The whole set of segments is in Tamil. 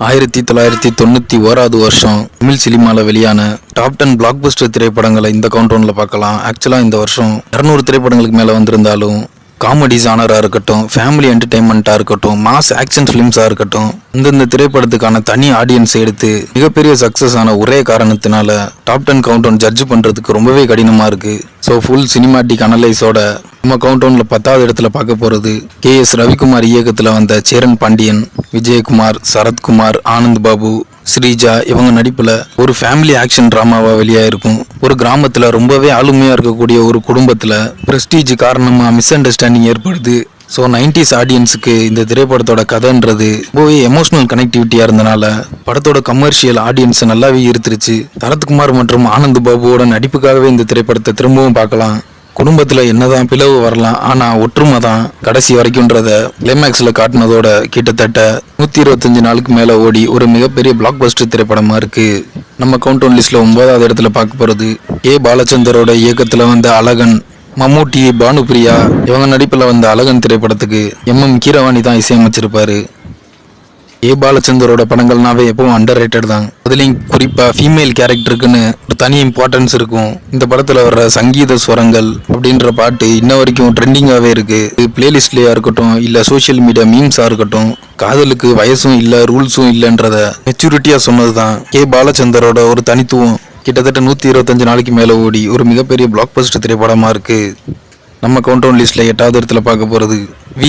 1991 வருஷம் தமிழ் சினிமாவில் வெளியான டாப் 10 பிளாக் பஸ்டர் திரைப்படங்களை இந்த கவுண்டவுனில் பார்க்கலாம். ஆக்சுவலாக இந்த வருஷம் 200 திரைப்படங்களுக்கு மேலே வந்திருந்தாலும் காமெடி ஜானராக இருக்கட்டும், ஃபேமிலி என்டர்டெயின்மெண்ட்டாக இருக்கட்டும், மாஸ் ஆக்ஷன் ஃபிலிம்ஸாக இருக்கட்டும், இந்தந்த திரைப்படத்துக்கான தனி ஆடியன்ஸ் எடுத்து மிகப்பெரிய சக்ஸஸ் ஆன ஒரே காரணத்தினால டாப் 10 கவுண்டவுன் ஜட்ஜ் பண்ணுறதுக்கு ரொம்பவே கடினமாக இருக்குது. ஸோ ஃபுல் சினிமாட்டிக் அனலைஸோட நம்ம கவுண்டவுனில் 10வது இடத்துல பார்க்க போகிறது KS ரவிக்குமார் இயக்கத்தில் வந்த சேரன் பாண்டியன், விஜயகுமார், சரத்குமார், ஆனந்த் பாபு, ஸ்ரீஜா இவங்க நடிப்பில் ஒரு ஃபேமிலி ஆக்ஷன் ட்ராமாவாக வெளியாயிருக்கும். ஒரு கிராமத்தில் ரொம்பவே ஆளுமையாக இருக்கக்கூடிய ஒரு குடும்பத்தில் பிரஸ்டீஜ் காரணமாக மிஸ் அண்டர்ஸ்டாண்டிங் ஏற்படுது. ஸோ 90s ஆடியன்ஸுக்கு இந்த திரைப்படத்தோட கதைன்றது ரொம்பவே எமோஷனல் கனெக்டிவிட்டியாக இருந்தனால படத்தோட கமர்ஷியல் ஆடியன்ஸ் நல்லாவே ஈர்த்துருச்சு. சரத்குமார் மற்றும் ஆனந்த் பாபுவோட நடிப்புக்காகவே இந்த திரைப்படத்தை திரும்பவும் பார்க்கலாம். குடும்பத்தில் என்னதான் பிளவு வரலாம், ஆனால் ஒற்றுமை தான் கடைசி வரைக்கும்ன்றத கிளைமேக்ஸில் காட்டினதோட கிட்டத்தட்ட 125 நாளுக்கு மேலே ஓடி ஒரு மிகப்பெரிய பிளாக் பஸ்டர் திரைப்படமாக இருக்குது. நம்ம கவுண்டவுன் லிஸ்ட்டில் 9வது இடத்துல பார்க்க போகிறது பாலச்சந்தரோட இயக்கத்தில் வந்த அழகன். மம்முட்டி, பானுபிரியா இவங்க நடிப்பில் வந்த அழகன் திரைப்படத்துக்கு கீரவாணி தான் இசையமைச்சிருப்பாரு. பாலச்சந்தரோட படங்கள்னாவே எப்பவும் அண்டர் ரேட்டட் தான். அதுலேயும் குறிப்பாக ஃபீமேல் கேரக்டருக்குன்னு ஒரு தனி இம்பார்ட்டன்ஸ் இருக்கும். இந்த படத்தில் வர்ற சங்கீத ஸ்வரங்கள் அப்படின்ற பாட்டு இன்ன வரைக்கும் ட்ரெண்டிங்காகவே இருக்குது. இது பிளேலிஸ்ட்லேயா இருக்கட்டும், இல்லை சோஷியல் மீடியா மீம்ஸாக இருக்கட்டும், காதலுக்கு வயசும் இல்லை ரூல்ஸும் இல்லைன்றத மெச்சூரிட்டியாக சொன்னது தான் பாலச்சந்தரோட ஒரு தனித்துவம். கிட்டத்தட்ட 125 நாளைக்கு மேலே ஓடி ஒரு மிகப்பெரிய பிளாக் பஸ்டர் திரைப்படமாக இருக்குது. நம்ம கவுண்டவுன் லிஸ்ட்டில் 8வது இடத்துல பார்க்க போகிறது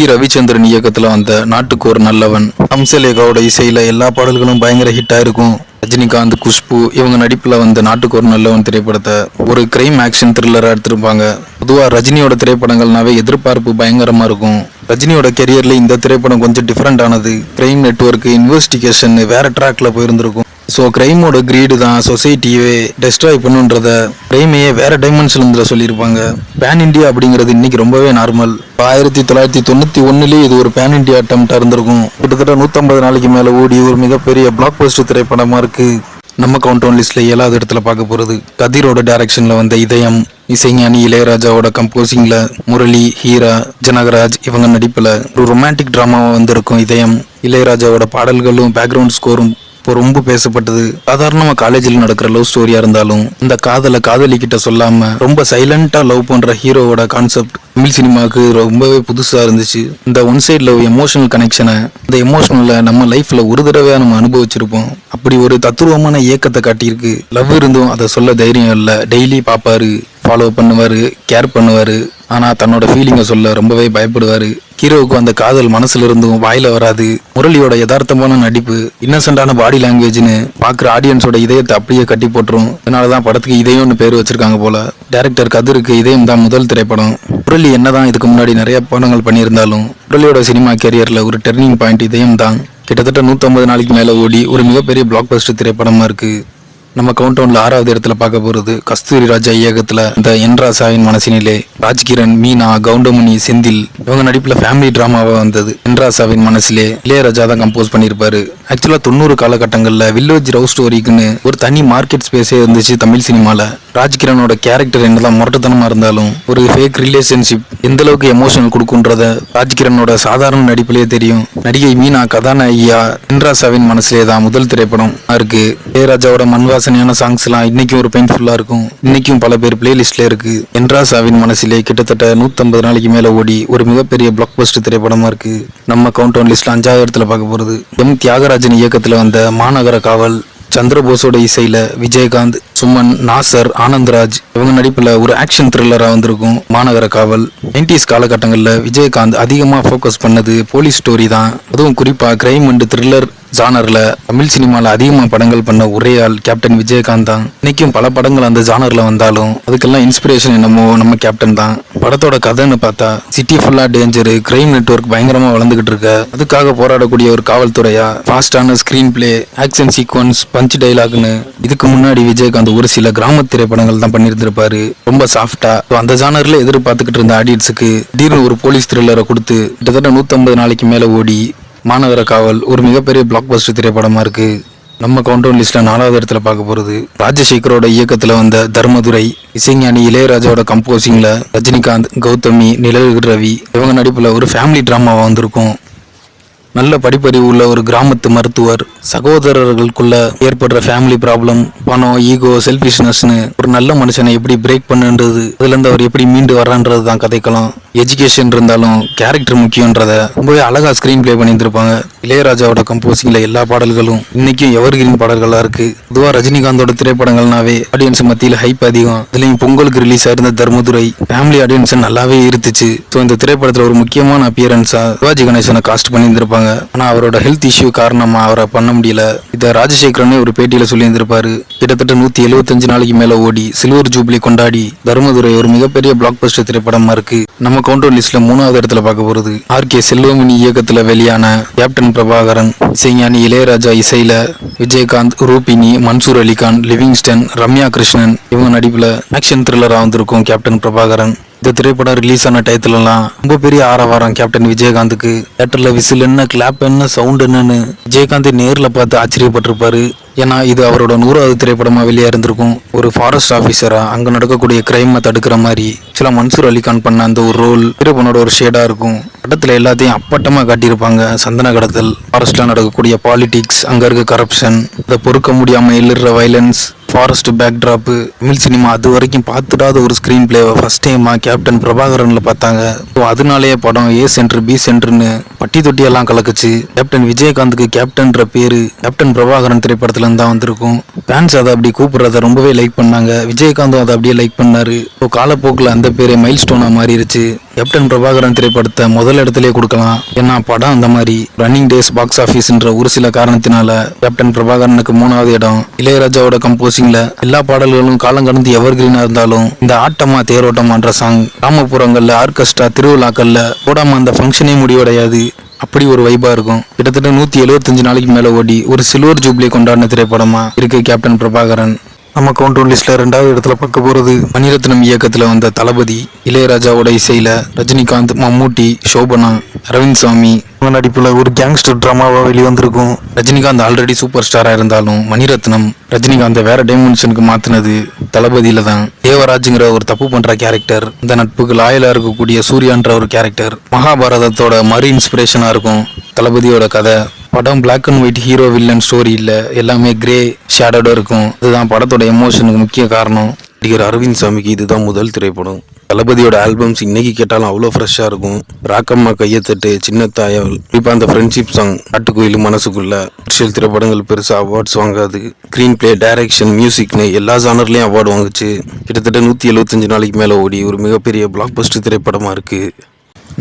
ரவிச்சந்திரன் இயக்கத்தில் வந்த நாட்டுக்கு ஒரு நல்லவன். ஹம்சலேகாவோட இசையில் எல்லா பாடல்களும் பயங்கர ஹிட்டாக இருக்கும். ரஜினிகாந்த், குஷ்பு இவங்க நடிப்பில் வந்த நாட்டுக்கு ஒரு நல்லவன் திரைப்படத்தை ஒரு கிரைம் ஆக்ஷன் த்ரில்லராக எடுத்திருப்பாங்க. பொதுவாக ரஜினியோட திரைப்படங்கள்னாவே எதிர்பார்ப்பு பயங்கரமாக இருக்கும். ரஜினியோட கெரியரில் இந்த திரைப்படம் கொஞ்சம் டிஃப்ரெண்ட் ஆனது. கிரைம் நெட்வொர்க், இன்வெஸ்டிகேஷன் வேற ட்ராக்ல போயிருந்திருக்கும். ஸோ கிரைமோட கிரீடு தான் சொசைட்டியே டெஸ்ட்ராய் பண்ணுன்றத கிரைமையே வேற டைமென்ஷன்ல சொல்லியிருப்பாங்க. பேன் இண்டியா அப்படிங்கிறது இன்னைக்கு ரொம்பவே நார்மல். 1991 இது ஒரு பேன் இண்டியா அட்டம்ப்டா இருந்திருக்கும். கிட்டத்தட்ட 150 நாளைக்கு மேலே ஓடி ஒரு மிகப்பெரிய பிளாக் பஸ்டர் திரைப்படமா இருக்கு. நம்ம கவுண்டவுன் லிஸ்ட்ல 7வது இடத்துல பார்க்க போறது கதிரோட டைரக்ஷன்ல வந்த இதயம். இசைஞானி இளையராஜாவோட கம்போசிங்ல முரளி, ஹீரா, ஜனகராஜ் இவங்க நடிப்புல ஒரு ரொமான்டிக் டிராமாவா வந்திருக்கும் இதயம். இளையராஜாவோட பாடல்களும் பேக்ரவுண்ட் ஸ்கோரும் ரொம்ப பேசப்பட்டது. சாதாரணமா காலேஜில் நடக்கிற லவ் ஸ்டோரியா இருந்தாலும் இந்த காதலிக்கிட்ட சொல்லாம ரொம்ப சைலண்டா லவ் பண்ற ஹீரோவோட கான்செப்ட் தமிழ் சினிமாவுக்கு ரொம்பவே புதுசா இருந்துச்சு. இந்த ஒன் சைட் லவ் எமோஷனல் கனெக்ஷனை, இந்த எமோஷனல நம்ம லைஃப்ல ஒரு தடவை நம்ம அனுபவிச்சிருப்போம். அப்படி ஒரு தத்துருவமான இயக்கத்தை காட்டியிருக்கு. லவ் இருந்தும் அதை சொல்ல தைரியம் இல்லை. டெய்லி பாப்பாரு, ஃபாலோ பண்ணுவாரு, கேர் பண்ணுவாரு, ஆனா தன்னோட ஃபீலிங்கை சொல்ல ரொம்பவே பயப்படுவாரு. ஹீரோவுக்கு அந்த காதல் மனசுல இருந்தும் வாயில வராது. முரளியோட யதார்த்தமான நடிப்பு, இன்னசென்டான பாடி லாங்குவேஜ்னு பாக்குற ஆடியன்ஸோட இதயத்தை அப்படியே கட்டி போட்டுரும். அதனாலதான் படத்துக்கு இதயம்னு பேர் வச்சிருக்காங்க போல. டைரக்டர் கதிருக்கு இதயம் தான் முதல் திரைப்படம். முரளி என்னதான் இதுக்கு முன்னாடி நிறைய படங்கள் பண்ணியிருந்தாலும் முரளியோட சினிமா கேரியர்ல ஒரு டர்னிங் பாயிண்ட் இதயம் தான். கிட்டத்தட்ட 150 நாளைக்கு மேல ஓடி ஒரு மிகப்பெரிய பிளாக் பஸ்டர் திரைப்படமா இருக்கு. நம்ம கவுண்டவுன்ல 6வது இடத்துல பார்க்க போறது கஸ்தூரி ராஜா இயக்கத்துல இந்த என்ராசாவின் மனசினிலே. ராஜ்கிரண், மீனா, கவுண்டமணி, செந்தில் இவங்க நடிப்புல ஃபேமிலி டிராமாவா வந்தது என்ராசாவின் மனசிலே. இளையராஜா தான் கம்போஸ் பண்ணியிருப்பாரு. ஆக்சுவலா 90 காலகட்டங்கள்ல வில்லேஜ் லவ் ஸ்டோரிக்குன்னு ஒரு தனி மார்க்கெட் ஸ்பேஸே இருந்துச்சு தமிழ் சினிமால. ராஜ்கிரனோட கேரக்டர் என்னதான் முரட்டுத்தனமா இருந்தாலும் ஒரு ஃபேக் ரிலேஷன்ஷிப் எந்த அளவுக்கு எமோஷனல் கொடுக்குன்றத ராஜ்கிரனோட சாதாரண நடிப்பிலே தெரியும். நடிகை மீனா கதாநாயகியா என்ராசாவின் மனசிலே தான் முதல் திரைப்படம் இருக்கு. இளையராஜாவோட மண்வாசனையான சாங்ஸ் எல்லாம் இன்னைக்கும் ஒரு பெயின்ஃபுல்லா இருக்கும். இன்னைக்கும் பல பேர் பிளேலிஸ்ட்ல இருக்கு. என்ராசாவின் மனசிலே கிட்டத்தட்ட 150 நாளைக்கு மேல ஓடி ஒரு மிகப்பெரிய பிளாக் பஸ்டர் திரைப்படமா இருக்கு. நம்ம கவுண்டவுன் லிஸ்ட்ல 5வது இடத்துல பார்க்க போறது தியாகராஜன் இயக்கத்துல வந்த மாநகர காவல். சந்திரபோஸோட இசையில விஜயகாந்த், சுமன், நாசர், ஆனந்த்ராஜ் இவங்க நடிப்புல ஒரு ஆக்ஷன் த்ரில்லரா வந்திருக்கும் மாநகர காவல். 90s காலகட்டங்கள்ல விஜயகாந்த் அதிகமா ஃபோக்கஸ் பண்ணது போலீஸ் ஸ்டோரி தான். அதுவும் குறிப்பா கிரைம் அண்ட் த்ரில்லர் ஜானர்ல தமிழ் சினிமால அதிகமா படங்கள் பண்ண ஒரே ஆள் கேப்டன் விஜயகாந்த் தான். இன்னைக்கும் பல படங்கள் அந்த ஜானர்ல வந்தாலும் அதுக்கெல்லாம் இன்ஸ்பிரேஷன் என்னமோ நம்ம கேப்டன் தான். படத்தோட கதைன்னு பார்த்தா சிட்டி ஃபுல்லா டேஞ்சரு, கிரைம் நெட்வொர்க் பயங்கரமா வளர்ந்துகிட்டு இருக்க, அதுக்காக போராடக்கூடிய ஒரு காவல்துறையா, ஃபாஸ்டான screenplay, action sequence, punch டைலாக்னு இதுக்கு முன்னாடி விஜயகாந்த் ஒரு சில கிராம திரைப்படங்கள் தான் பண்ணியிருந்திருப்பாரு. ரொம்ப சாஃப்டா அந்த ஜானர்ல எதிர்பார்த்துக்கிட்டு இருந்த ஆடியன்ஸுக்கு திடீர்னு ஒரு போலீஸ் த்ரில்லரை கொடுத்து கிட்டத்தட்ட 150 நாளைக்கு மேல ஓடி மாநகர காவல் ஒரு மிகப்பெரிய பிளாக் பஸ்டர் திரைப்படமா இருக்கு. நம்ம கவுண்டவுன் லிஸ்ட்ல 4வது இடத்துல பார்க்க போறது ராஜசேகரோட இயக்கத்துல வந்த தர்மதுரை. இசைஞானி இளையராஜாவோட கம்போசிங்ல ரஜினிகாந்த், கௌதமி, நிழல் ரவி இவங்க நடிப்புல ஒரு ஃபேமிலி டிராமாவா வந்திருக்கும். நல்ல படிப்பறிவு உள்ள ஒரு கிராமத்து மருத்துவர், சகோதரர்களுக்குள்ள ஏற்படுற ஃபேமிலி ப்ராப்ளம், பணம், ஈகோ, செல்ஃபிஷ்னஸ்னு ஒரு நல்ல மனுஷனை எப்படி பிரேக் பண்ணுன்றது, அதுல இருந்து அவர் எப்படி மீண்டு வர்றான்றது தான் கதைக்கலாம். எஜுகேஷன் இருந்தாலும் கேரக்டர் முக்கியன்றத ரொம்பவே அழகா ஸ்கிரீன் பிளே பண்ணியிருந்திருப்பாங்க. இளையராஜாவோட கம்போசிங்ல எல்லா பாடல்களும் இன்னைக்கும் எவர்கிரீன் பாடல்களா இருக்கு. பொதுவா ரஜினிகாந்தோட திரைப்படங்கள்னாவே ஆடியன்ஸ் மத்தியில் ஹைப் அதிகம். இதுலயும் பொங்கலுக்கு ரிலீஸ் ஆயிருந்த தர்மதுரை ஃபேமிலி ஆடியன்ஸ் நல்லாவே இருந்துச்சு. ஸோ இந்த திரைப்படத்துல ஒரு முக்கியமான அப்பியரன்ஸா சிவாஜி கணேசனை காஸ்ட் பண்ணியிருந்திருப்பாங்க. ஆனா அவரோட ஹெல்த் இஷ்யூ காரணமா அவரை பண்ண முடியல. இதை ராஜசேகரனே ஒரு பேட்டியில சொல்லி இருந்திருப்பாரு. கிட்டத்தட்ட 175 நாளைக்கு மேல ஓடி சில்வர் ஜூப்ளி கொண்டாடி தர்மதுரை ஒரு மிகப்பெரிய பிளாக் பஸ்டர் திரைப்படமா இருக்கு. நம்ம கவுண்டர் லிஸ்ட்ல 3வது இடத்துல பார்க்க போறது ஆர்.கே. செல்வமணி இயக்கத்துல வெளியான கேப்டன் பிரபாகரன். இசைஞானி இளையராஜா இசையில விஜயகாந்த், ரூபினி, மன்சூர் அலிகான், லிவிங்ஸ்டன், ரம்யா கிருஷ்ணன் இவங்க நடிப்புல ஆக்ஷன் த்ரில்லரா வந்திருக்கும் கேப்டன் பிரபாகரன். இந்த திரைப்படம் ரிலீஸ் ஆன டயத்துலலாம் ரொம்ப பெரிய ஆரவாரம் கேப்டன் விஜயகாந்துக்கு. தியேட்டர்ல விசில் என்ன, கிளாப் என்ன, சவுண்ட் என்னன்னு விஜயகாந்த் நேர்ல பார்த்து ஆச்சரியப்பட்டிருப்பாரு. ஏன்னா இது அவரோட 100வது திரைப்படமா வெளியே இருந்திருக்கும். ஒரு ஃபாரஸ்ட் ஆஃபீஸரா அங்க நடக்கக்கூடிய கிரைமை தடுக்கிற மாதிரி சில மன்சூர் அலிகான் பண்ண அந்த ஒரு ரோல் ஹீரோனோட ஒரு ஷேடா இருக்கும். படத்துல எல்லாத்தையும் அப்பட்டமா காட்டியிருப்பாங்க. சந்தன கடத்தல், ஃபாரஸ்ட்ல நடக்கக்கூடிய பாலிடிக்ஸ், அங்க இருக்க கரப்ஷன், அதை பொறுக்க முடியாம எழுற violence, forest backdrop. Tamil cinema அது வரைக்கும் பார்த்துடாத ஒரு ஸ்கிரீன் பிளேவை ஃபர்ஸ்ட் டைமா கேப்டன் பிரபாகரன்ல பார்த்தாங்க. ஸோ அதனாலேயே படம் ஏ சென்டர் பி சென்டர்னு பட்டி தொட்டியெல்லாம் கலக்குச்சு. கேப்டன் விஜயகாந்துக்கு கேப்டன்ற பேரு கேப்டன் பிரபாகரன் திரைப்படத்துல இருந்து தான் வந்திருக்கும். ஃபேன்ஸ் அதை அப்படி கூப்பிடுறத ரொம்பவே லைக் பண்ணாங்க. விஜயகாந்தும் அதை அப்படியே லைக் பண்ணாரு. ஸோ காலப்போக்கில் அந்த பேரே மைல் ஸ்டோனா மாறிடுச்சு. கேப்டன் பிரபாகரன் திரைப்படத்தை முதல் இடத்துலயே கொடுக்கலாம். ஏன்னா படம் அந்த மாதிரி ரன்னிங் டேஸ் பாக்ஸ் ஆஃபீஸ்ன்ற ஒரு சில காரணத்தினால கேப்டன் பிரபாகரனுக்கு 3வது இடம். இளையராஜாவோட கம்போசிங்ல எல்லா பாடல்களும் காலம் கடந்து எவர்கிரீனா இருந்தாலும் இந்த ஆட்டமா தேரோட்டமான்ற சாங் கிராமப்புறங்கள்ல ஆர்கெஸ்ட்ரா திருவிழாக்கள்ல போடாம அந்த ஃபங்க்ஷனே முடிவடையாது. அப்படி ஒரு வைபா இருக்கும். கிட்டத்தட்ட 175 நாளைக்கு மேல ஓடி ஒரு சில்வர் ஜூப்ளி கொண்டாடின திரைப்படமா இருக்கு கேப்டன் பிரபாகரன். நம்ம கவுண்டர் லிஸ்ட்ல 2வது இடத்துல பார்க்க போறது மணிரத்னம் இயக்கத்துல வந்த தளபதி. இளையராஜாவோட இசையில ரஜினிகாந்த், மம்மூட்டி, சோபனா, அரவிந்த் சாமி நடிப்புல ஒரு கேங்ஸ்டர் டிராமாவா வெளிவந்திருக்கும். ரஜினிகாந்த் ஆல்ரெடி சூப்பர் ஸ்டாரா இருந்தாலும் மணிரத்னம் ரஜினிகாந்த் வேற டைமென்ஷனுக்கு மாத்தினது தளபதியில தான். தேவராஜ்ங்கிற ஒரு தப்பு பண்ற கேரக்டர், இந்த நட்புக்கு லாயலா இருக்கக்கூடிய சூர்யான்ற ஒரு கேரக்டர் மகாபாரதத்தோட மறு இன்ஸ்பிரேஷனா இருக்கும் தளபதியோட கதை. படம் black and white hero villain story இல்ல, எல்லாமே கிரே ஷேடோட இருக்கும். இதுதான் படத்தோட எமோஷனுக்கு முக்கிய காரணம். நடிகர் அரவிந்த் சாமிக்கு இதுதான் முதல் திரைப்படம். தளபதியோட ஆல்பம்ஸ் இன்னைக்கு கேட்டாலும் அவ்வளோ ஃப்ரெஷ்ஷாக இருக்கும். ராக்கம்மா, கையத்தட்டு, சின்ன தாயல், இப்போ அந்த ஃப்ரெண்ட்ஷிப் சாங், காட்டுக்கோயில் மனசுக்குள்ள. கமர்ஷியல் திரைப்படங்கள் பெருசாக அவார்ட்ஸ் வாங்காது. ஸ்க்ரீன் பிளே, டைரக்ஷன், மியூசிக்னு எல்லா ஜானர்லையும் அவார்டு வாங்குச்சு. கிட்டத்தட்ட 175 நாளைக்கு மேலே ஓடி ஒரு மிகப்பெரிய பிளாக் பஸ்டர் திரைப்படமாக இருக்குது.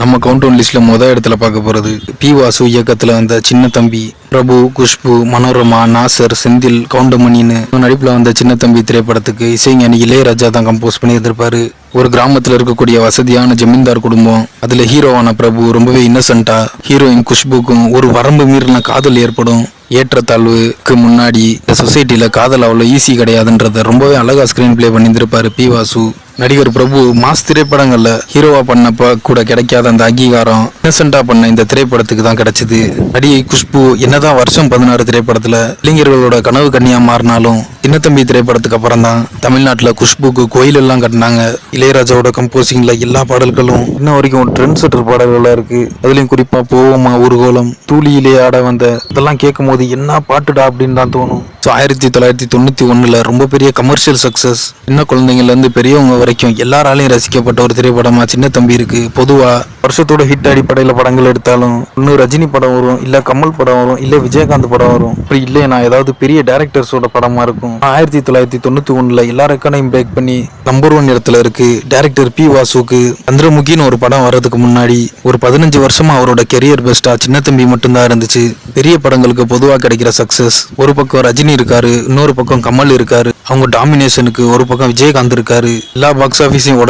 நம்ம கவுண்டவுன் லிஸ்ட்ல முதல் இடத்துல பார்க்க போறது பி. வாசு இயக்கத்துல வந்த சின்ன தம்பி. பிரபு, குஷ்பு, மனோரமா, நாசர், செந்தில், கவுண்டமணின்னு நடிப்புல வந்த சின்ன தம்பி திரைப்படத்துக்கு இசைஞானி இளையராஜா தான் கம்போஸ் பண்ணி இருந்திருப்பாரு. ஒரு கிராமத்துல இருக்கக்கூடிய வசதியான ஜமீன்தார் குடும்பம். அதுல ஹீரோவான பிரபு ரொம்பவே இன்னசென்ட்டா, ஹீரோயின் குஷ்புக்கும் ஒரு வரம்பு மீறின காதல் ஏற்படும். ஏற்றத்தாழ்வுக்கு முன்னாடி இந்த சொசைட்டில காதல் அவ்வளோ ஈஸி கிடையாதுன்றத ரொம்பவே அழகா ஸ்கிரீன் பிளே பண்ணியிருந்திருப்பாரு பி. வாசு. நடிகர் பிரபு மாஸ் திரைப்படங்கள்ல ஹீரோவா பண்ணப்ப கூட கிடைக்காத அந்த அங்கீகாரம் இன்னசென்ட்டா பண்ண இந்த திரைப்படத்துக்கு தான் கிடைச்சது. நடிகை குஷ்பு என்னதான் வருஷம் 16 திரைப்படத்துல இளைஞர்களோட கனவு கன்னியா மாறினாலும் சின்னத்தம்பி திரைப்படத்துக்கு அப்புறம் தான் தமிழ்நாட்டுல குஷ்புக்கு கோயில் எல்லாம் கட்டினாங்க. இளையராஜாவோட கம்போசிங்ல எல்லா பாடல்களும் இன்ன வரைக்கும் ட்ரெண்ட் செட்டர் பாடல்களா இருக்கு. அதுலயும் குறிப்பா போவோமா ஊர்கோலம், தூளியிலே ஆட வந்த, இதெல்லாம் கேட்கும் போது என்ன பாட்டுடா அப்படின்னு தான் தோணும். 1991 ரொம்ப பெரிய கமர்ஷியல் சக்சஸ். சின்ன குழந்தைங்கள்ல இருந்து பெரியவங்க வரைக்கும் எல்லாராலையும் ரசிக்கப்பட்ட ஒரு திரைப்படமா சின்ன தம்பி இருக்கு. பொதுவா வருஷத்தோட ஹிட் அடிப்படையில படங்கள் எடுத்தாலும் இன்னும் ரஜினி படம் வரும், இல்ல கமல் படம் வரும், இல்ல விஜயகாந்த் படம் வரும். அப்படி இல்லையா ஏதாவது பெரிய டைரக்டர்ஸோட படமா இருக்கும். 1991 எல்லா ரெக்கார்டையும் பிரேக் பண்ணி நம்பர் 1 இடத்துல இருக்கு. Director B. வாசுக்கு சந்திரமுகின்னு ஒரு படம் வர்றதுக்கு முன்னாடி ஒரு 15 வருஷமா அவரோட கெரியர் பெஸ்டா சின்ன தம்பி மட்டும்தான் இருந்துச்சு. பெரிய படங்களுக்கு பொதுவா கிடைக்கிற சக்சஸ், ஒரு பக்கம் ரஜினி இருக்காரு, இன்னொரு பக்கம் கமல் இருக்காரு. அவங்க டாமினேஷனுக்கு ஒரு பக்கம் விஜயகாந்த் இருக்காரு. எல்லா பாக்ஸ் ஆஃபீஸையும்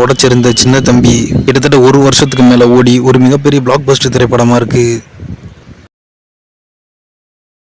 உடைச்சிருந்த சின்ன தம்பி கிட்டத்தட்ட ஒரு வருஷத்துக்கு மேல ஓடி ஒரு மிகப்பெரிய பிளாக் பஸ்டர் திரைப்படமா இருக்கு.